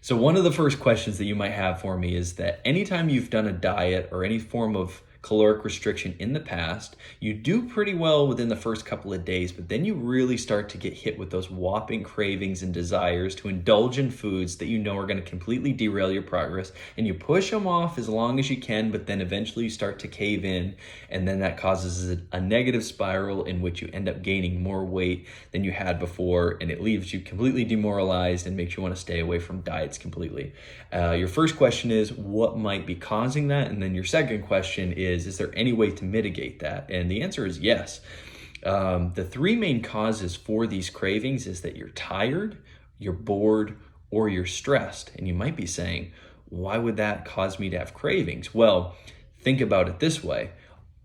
So one of the first questions that you might have for me is that anytime you've done a diet or any form of caloric restriction in the past, you do pretty well within the first couple of days, but then you really start to get hit with those whopping cravings and desires to indulge in foods that you know are going to completely derail your progress, and you push them off as long as you can, but then eventually you start to cave in, and then that causes a negative spiral in which you end up gaining more weight than you had before, and it leaves you completely demoralized and makes you want to stay away from diets completely. Your first question is what might be causing that, and then your second question is there any way to mitigate that? And the answer is yes. The three main causes for these cravings is that you're tired, you're bored, or you're stressed. And you might be saying, why would that cause me to have cravings? Well, think about it this way.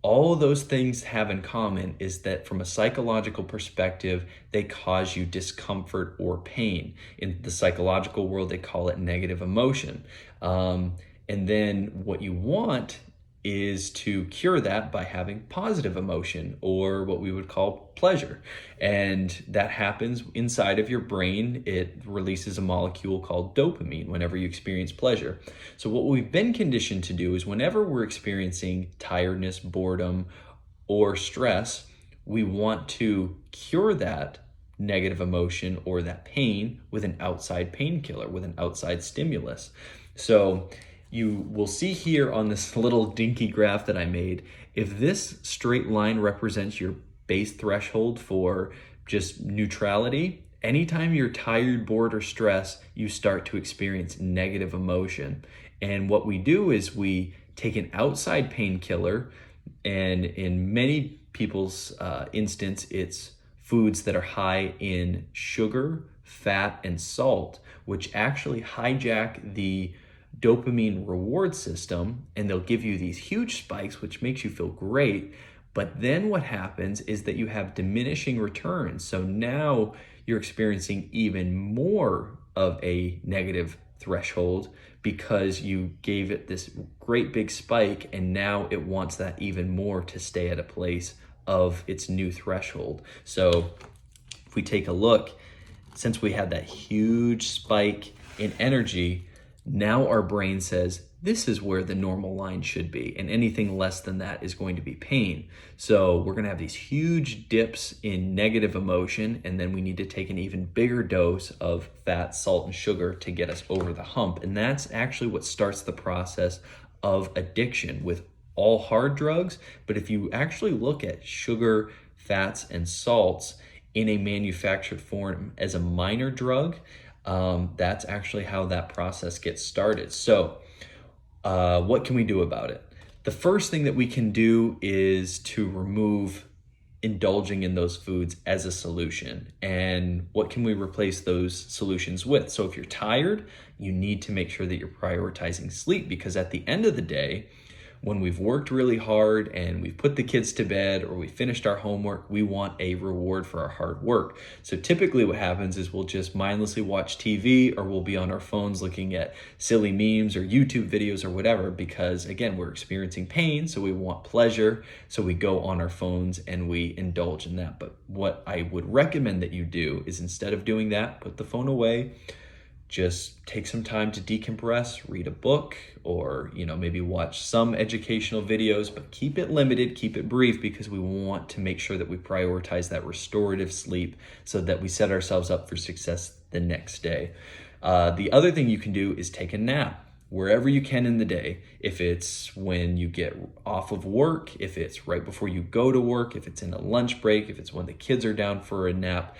All those things have in common is that from a psychological perspective, they cause you discomfort or pain. In the psychological world, they call it negative emotion. And then what you want is to cure that by having positive emotion, or what we would call pleasure. And that happens inside of your brain. It releases a molecule called dopamine whenever you experience pleasure. So what we've been conditioned to do is whenever we're experiencing tiredness, boredom, or stress, we want to cure that negative emotion or that pain with an outside painkiller, with an outside stimulus. So you will see here on this little dinky graph that I made, if this straight line represents your base threshold for just neutrality, anytime you're tired, bored, or stressed, you start to experience negative emotion. And what we do is we take an outside painkiller, and in many people's instance, it's foods that are high in sugar, fat, and salt, which actually hijack the dopamine reward system, and they'll give you these huge spikes, which makes you feel great. But then what happens is that you have diminishing returns. So now you're experiencing even more of a negative threshold because you gave it this great big spike, and now it wants that even more to stay at a place of its new threshold. So if we take a look, since we had that huge spike in energy, now our brain says, this is where the normal line should be, and anything less than that is going to be pain. So we're going to have these huge dips in negative emotion, and then we need to take an even bigger dose of fat, salt, and sugar to get us over the hump. And that's actually what starts the process of addiction with all hard drugs. But if you actually look at sugar, fats, and salts in a manufactured form as a minor drug, that's actually how that process gets started. So what can we do about it? The first thing that we can do is to remove indulging in those foods as a solution. And what can we replace those solutions with? So if you're tired, you need to make sure that you're prioritizing sleep, because at the end of the day, when we've worked really hard and we've put the kids to bed or we finished our homework, we want a reward for our hard work. So typically what happens is we'll just mindlessly watch TV, or we'll be on our phones looking at silly memes or YouTube videos or whatever, because again, we're experiencing pain, so we want pleasure. So we go on our phones and we indulge in that. But what I would recommend that you do is, instead of doing that, put the phone away. Just take some time to decompress, read a book, or maybe watch some educational videos, but keep it limited, keep it brief, because we want to make sure that we prioritize that restorative sleep so that we set ourselves up for success the next day. The other thing you can do is take a nap wherever you can in the day. If it's when you get off of work, if it's right before you go to work, if it's in a lunch break, if it's when the kids are down for a nap.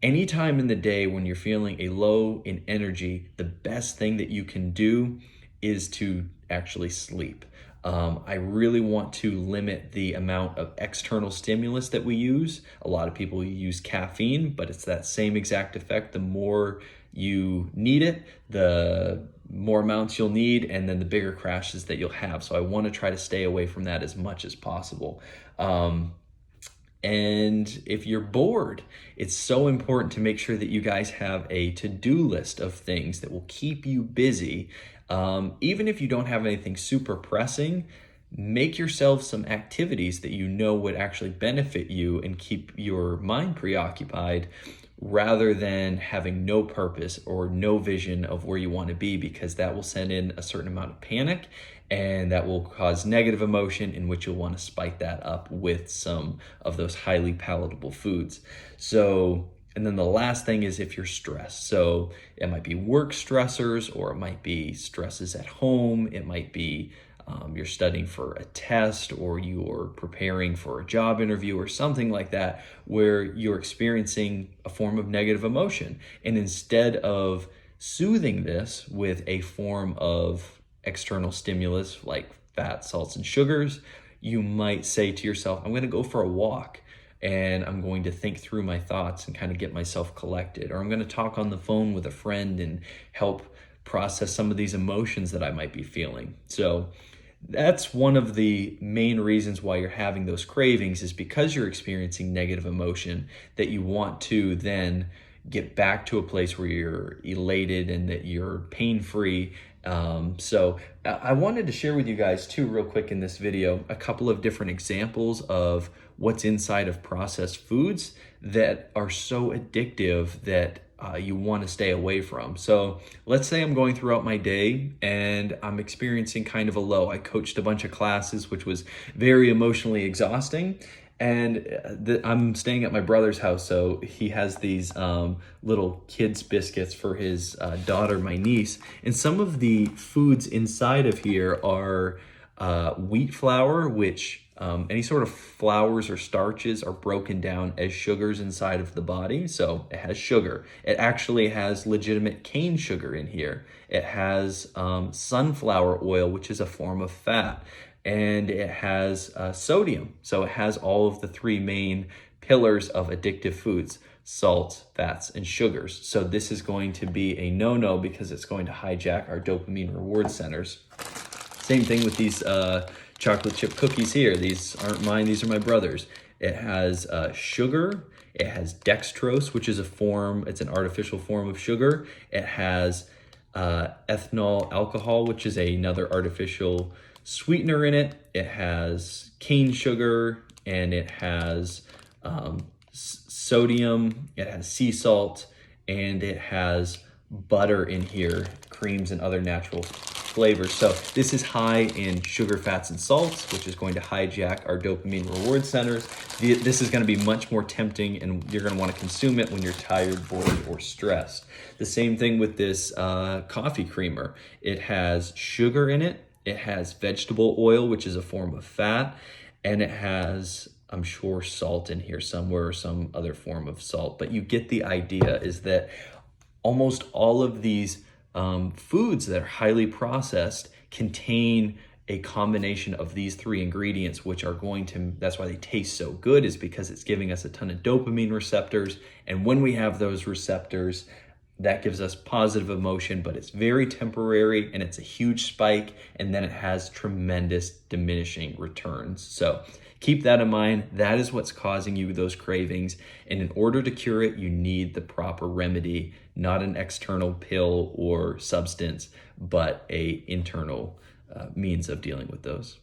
Anytime in the day when you're feeling a low in energy, the best thing that you can do is to actually sleep. I really want to limit the amount of external stimulus that we use. A lot of people use caffeine, but it's that same exact effect. The more you need it, the more amounts you'll need, and then the bigger crashes that you'll have. So I want to try to stay away from that as much as possible. And if you're bored, it's so important to make sure that you guys have a to-do list of things that will keep you busy. Even if you don't have anything super pressing, make yourself some activities that you know would actually benefit you and keep your mind preoccupied. rather than having no purpose or no vision of where you want to be, because that will send in a certain amount of panic and that will cause negative emotion, in which you'll want to spike that up with some of those highly palatable foods. So, and then the last thing is if you're stressed. So it might be work stressors, or it might be stresses at home. It might be you're studying for a test, or you're preparing for a job interview or something like that, where you're experiencing a form of negative emotion. And instead of soothing this with a form of external stimulus like fat, salts, and sugars, you might say to yourself, I'm going to go for a walk and I'm going to think through my thoughts and kind of get myself collected. Or I'm going to talk on the phone with a friend and help process some of these emotions that I might be feeling. So that's one of the main reasons why you're having those cravings, is because you're experiencing negative emotion, that you want to then get back to a place where you're elated and that you're pain-free. So I wanted to share with you guys too, real quick in this video, a couple of different examples of what's inside of processed foods that are so addictive that you want to stay away from. So let's say I'm going throughout my day and I'm experiencing kind of a low. I coached a bunch of classes, which was very emotionally exhausting. And I'm staying at my brother's house, so he has these little kids biscuits for his daughter, my niece. And some of the foods inside of here are wheat flour, which any sort of flours or starches are broken down as sugars inside of the body. So it has sugar. It actually has legitimate cane sugar in here. It has sunflower oil, which is a form of fat. And it has sodium. So it has all of the three main pillars of addictive foods: salt, fats, and sugars. So this is going to be a no-no, because it's going to hijack our dopamine reward centers. Same thing with these chocolate chip cookies here. These aren't mine, these are my brother's. It has sugar. It has dextrose, which is it's an artificial form of sugar. It has ethanol alcohol, which is another artificial sweetener in it. It has cane sugar, and it has sodium, it has sea salt, and it has butter in here, creams and other natural flavors. So this is high in sugar, fats, and salts, which is going to hijack our dopamine reward centers. This is going to be much more tempting, and you're going to want to consume it when you're tired, bored, or stressed. The same thing with this coffee creamer. It has sugar in it. It has vegetable oil, which is a form of fat, and it has, I'm sure, salt in here somewhere, or some other form of salt. But you get the idea, is that almost all of these foods that are highly processed contain a combination of these three ingredients, which are that's why they taste so good, is because it's giving us a ton of dopamine receptors. And when we have those receptors, that gives us positive emotion, but it's very temporary and it's a huge spike, and then it has tremendous diminishing returns. So keep that in mind. That is what's causing you those cravings. And in order to cure it, you need the proper remedy, not an external pill or substance, but an internal means of dealing with those.